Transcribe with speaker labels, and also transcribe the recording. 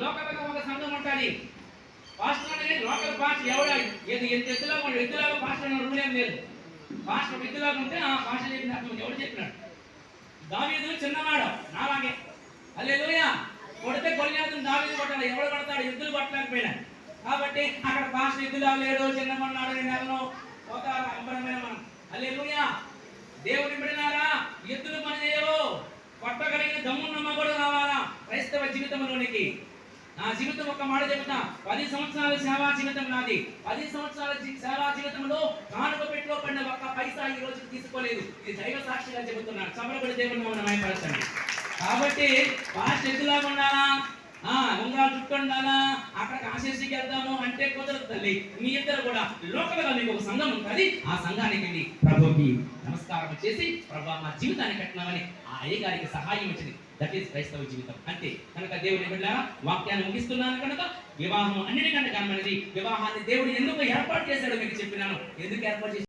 Speaker 1: లోకలకు ఒక సంఘం ఉంటుంది. పాస్టర్ అనేది లోకల్ పాస్టర్ ఎవడ ఎంత ఎత్తులాగా పాస్టర్ అన్న రూల్ ఏం లేదు. పాస్టర్ ఎత్తులాగా ఉంటే ఆ పాస్టర్ చెప్పినట్టు ఎవడు చెప్పినాడు. దావీదు చిన్నవాడు నాలాగే, హల్లెలూయా. కొడితే కొలియాదు దావీదు కొట్టాలి, ఎవడు కొడతాడు? ఎద్దులు కొట్టలేకపోయినా. కాబట్టి అక్కడ పాస్టర్ ఎద్దులా లేడు, చిన్నమన్నాడు. నెలలో ఒక అంబరమైన మనం, హల్లెలూయా. దేవుని బిడ్డలారా, ఎద్దులు పని చేయవు. కొట్టగలిగిన దమ్మున్న కూడా రావాలా క్రైస్తవ జీవితంలోనికి. నా జీవితం ఒక మాట చెబుతా, 10 సంవత్సరాల సేవా జీవితం నాది. 10 సంవత్సరాల సేవా జీవితంలో కానుక పెట్టులో పడిన ఒక్క పైసా ఈ రోజు తీసుకోలేదు. ఇది దైవ సాక్షిగా చెబుతున్నాను. చమరబడి దేవుని నామమున మహిమపరచండి. కాబట్టి పాస్టర్ ఎద్దులాగా ఉండాలా, ఉంగరాలు చుట్టూ ఉండాలా, అక్కడికి ఆశీర్షికి వెళ్దాము అంటే కుదరదు తల్లి. మీ ఇద్దరు కూడా లోకల్గా మీకు ఒక సంఘం ఉంటుంది. ఆ సంఘానికి వెళ్ళి ప్రభుకి నమస్కారం చేసి, ప్రభు మా జీవితాన్ని కట్టినామని ఆ అయ్యగారికి సహాయం వచ్చింది. దట్ ఈస్ క్రైస్తవ జీవితం. అంతే కనుక దేవుని బిడ్డలారా, వాక్యాన్ని ముగిస్తున్నాను కనుక వివాహం అన్నిటికంటే కనమనేది. వివాహాన్ని దేవుడు ఎందుకు ఏర్పాటు చేశాడో మీకు చెప్పినాను. ఎందుకు ఏర్పాటు చేసి